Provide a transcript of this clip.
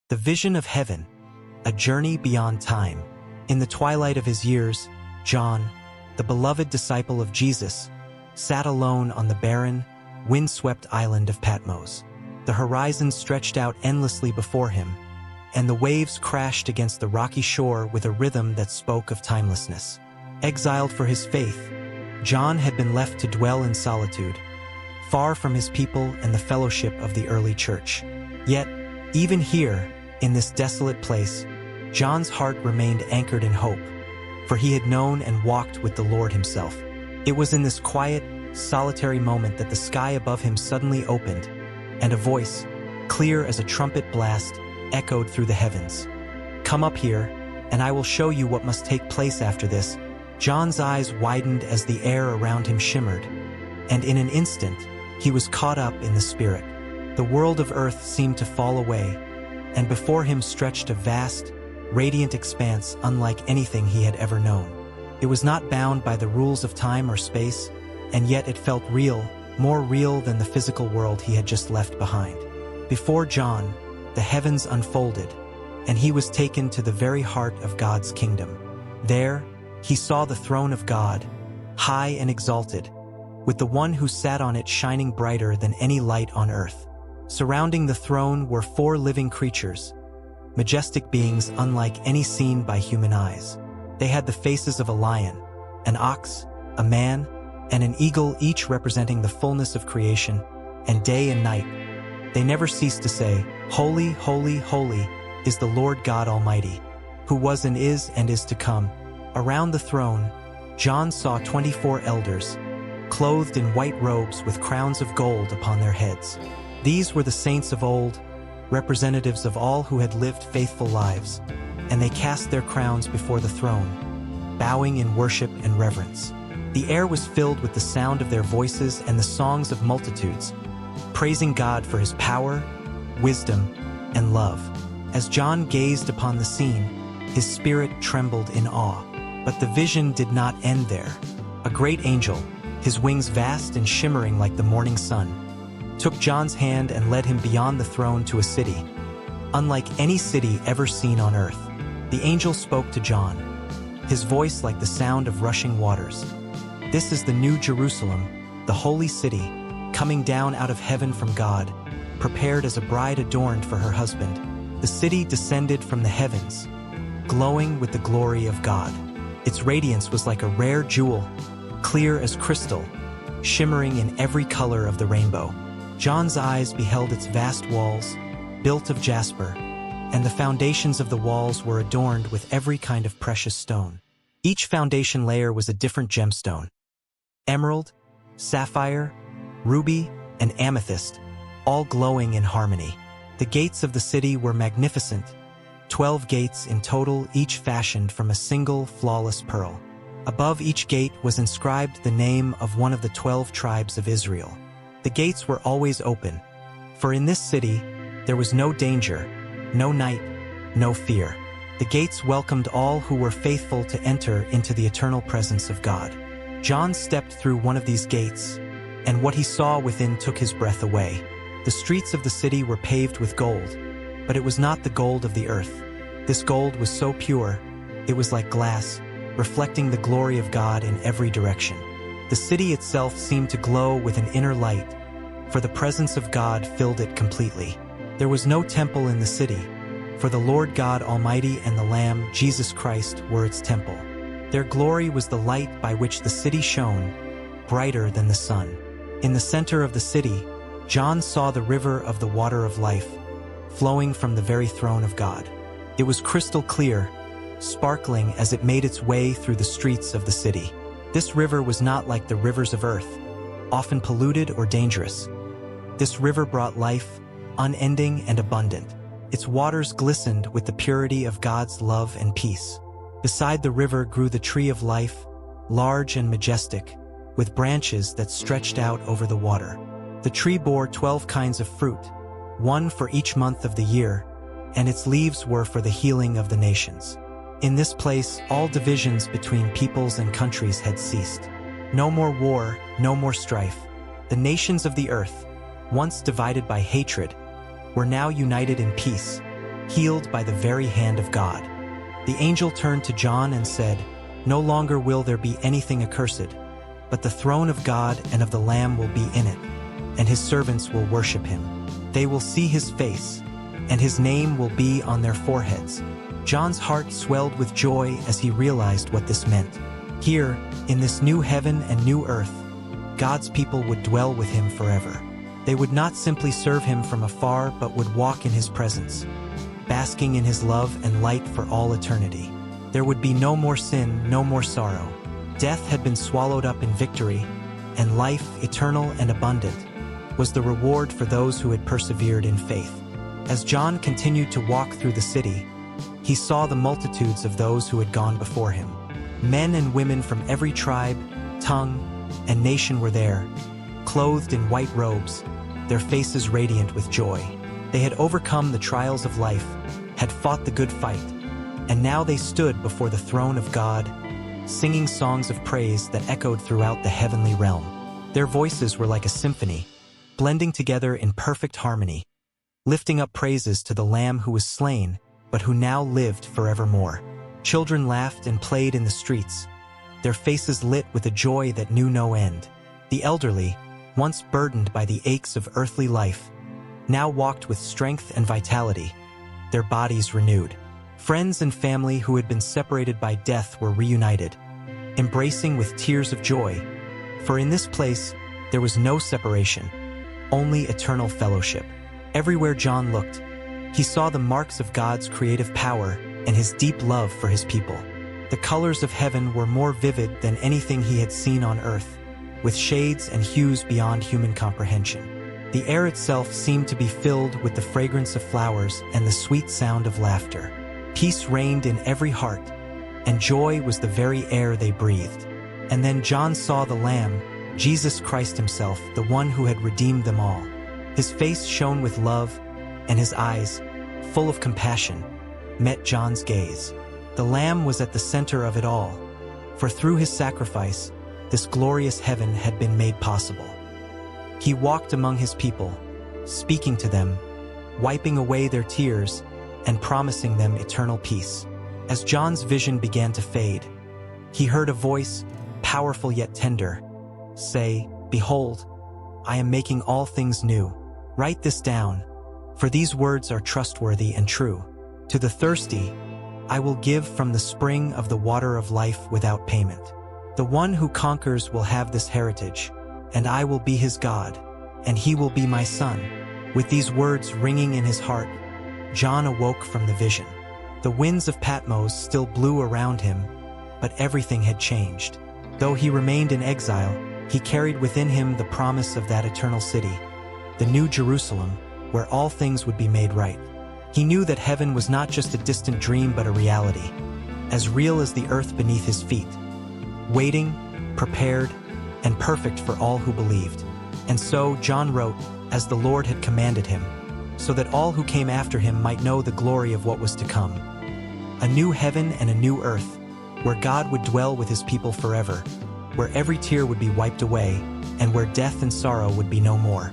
The Vision of Heaven, a journey beyond time. In the twilight of his years, John, the beloved disciple of Jesus, sat alone on the barren, windswept island of Patmos. The horizon stretched out endlessly before him, and the waves crashed against the rocky shore with a rhythm that spoke of timelessness. Exiled for his faith, John had been left to dwell in solitude, far from his people and the fellowship of the early church. Yet, even here, in this desolate place, John's heart remained anchored in hope, for he had known and walked with the Lord himself. It was in this quiet, solitary moment that the sky above him suddenly opened, and a voice, clear as a trumpet blast, echoed through the heavens. "Come up here, and I will show you what must take place after this." John's eyes widened as the air around him shimmered, and in an instant, he was caught up in the Spirit. The world of earth seemed to fall away, and before him stretched a vast, radiant expanse unlike anything he had ever known. It was not bound by the rules of time or space, and yet it felt real, more real than the physical world he had just left behind. Before John, the heavens unfolded, and he was taken to the very heart of God's kingdom. There, he saw the throne of God, high and exalted, with the one who sat on it shining brighter than any light on earth. Surrounding the throne were 4 living creatures, majestic beings unlike any seen by human eyes. They had the faces of a lion, an ox, a man, and an eagle, each representing the fullness of creation, and day and night. They never ceased to say, "Holy, holy, holy is the Lord God Almighty, who was and is to come." Around the throne, John saw 24 elders, clothed in white robes with crowns of gold upon their heads. These were the saints of old, representatives of all who had lived faithful lives, and they cast their crowns before the throne, bowing in worship and reverence. The air was filled with the sound of their voices and the songs of multitudes, praising God for his power, wisdom, and love. As John gazed upon the scene, his spirit trembled in awe. But the vision did not end there. A great angel, his wings vast and shimmering like the morning sun, took John's hand and led him beyond the throne to a city, unlike any city ever seen on earth. The angel spoke to John, his voice like the sound of rushing waters. "This is the New Jerusalem, the holy city, coming down out of heaven from God, prepared as a bride adorned for her husband." The city descended from the heavens, glowing with the glory of God. Its radiance was like a rare jewel, clear as crystal, shimmering in every color of the rainbow. John's eyes beheld its vast walls, built of jasper, and the foundations of the walls were adorned with every kind of precious stone. Each foundation layer was a different gemstone: emerald, sapphire, ruby, and amethyst, all glowing in harmony. The gates of the city were magnificent, 12 gates in total, each fashioned from a single flawless pearl. Above each gate was inscribed the name of one of the 12 tribes of Israel. The gates were always open, for in this city there was no danger, no night, no fear. The gates welcomed all who were faithful to enter into the eternal presence of God. John stepped through one of these gates, and what he saw within took his breath away. The streets of the city were paved with gold, but it was not the gold of the earth. This gold was so pure, it was like glass, reflecting the glory of God in every direction. The city itself seemed to glow with an inner light, for the presence of God filled it completely. There was no temple in the city, for the Lord God Almighty and the Lamb, Jesus Christ, were its temple. Their glory was the light by which the city shone, brighter than the sun. In the center of the city, John saw the river of the water of life, flowing from the very throne of God. It was crystal clear, sparkling as it made its way through the streets of the city. This river was not like the rivers of earth, often polluted or dangerous. This river brought life, unending and abundant. Its waters glistened with the purity of God's love and peace. Beside the river grew the tree of life, large and majestic, with branches that stretched out over the water. The tree bore 12 kinds of fruit, one for each month of the year, and its leaves were for the healing of the nations. In this place, all divisions between peoples and countries had ceased. No more war, no more strife. The nations of the earth, once divided by hatred, were now united in peace, healed by the very hand of God. The angel turned to John and said, "No longer will there be anything accursed, but the throne of God and of the Lamb will be in it, and his servants will worship him. They will see his face, and his name will be on their foreheads." John's heart swelled with joy as he realized what this meant. Here, in this new heaven and new earth, God's people would dwell with him forever. They would not simply serve him from afar, but would walk in his presence, basking in his love and light for all eternity. There would be no more sin, no more sorrow. Death had been swallowed up in victory, and life, eternal and abundant, was the reward for those who had persevered in faith. As John continued to walk through the city, he saw the multitudes of those who had gone before him. Men and women from every tribe, tongue, and nation were there, clothed in white robes, their faces radiant with joy. They had overcome the trials of life, had fought the good fight, and now they stood before the throne of God, singing songs of praise that echoed throughout the heavenly realm. Their voices were like a symphony, blending together in perfect harmony, lifting up praises to the Lamb who was slain, but who now lived forevermore. Children laughed and played in the streets, their faces lit with a joy that knew no end. The elderly, once burdened by the aches of earthly life, now walked with strength and vitality, their bodies renewed. Friends and family who had been separated by death were reunited, embracing with tears of joy, for in this place there was no separation, only eternal fellowship. Everywhere John looked, he saw the marks of God's creative power and his deep love for his people. The colors of heaven were more vivid than anything he had seen on earth, with shades and hues beyond human comprehension. The air itself seemed to be filled with the fragrance of flowers and the sweet sound of laughter. Peace reigned in every heart, and joy was the very air they breathed. And then John saw the Lamb, Jesus Christ himself, the one who had redeemed them all. His face shone with love, and his eyes, full of compassion, met John's gaze. The Lamb was at the center of it all, for through his sacrifice, this glorious heaven had been made possible. He walked among his people, speaking to them, wiping away their tears, and promising them eternal peace. As John's vision began to fade, he heard a voice, powerful yet tender, say, "Behold, I am making all things new. Write this down, for these words are trustworthy and true. To the thirsty, I will give from the spring of the water of life without payment. The one who conquers will have this heritage, and I will be his God, and he will be my son." With these words ringing in his heart, John awoke from the vision. The winds of Patmos still blew around him, but everything had changed. Though he remained in exile, he carried within him the promise of that eternal city, the New Jerusalem, where all things would be made right. He knew that heaven was not just a distant dream but a reality, as real as the earth beneath his feet, waiting, prepared, and perfect for all who believed. And so John wrote, as the Lord had commanded him, so that all who came after him might know the glory of what was to come. A new heaven and a new earth, where God would dwell with his people forever, where every tear would be wiped away, and where death and sorrow would be no more.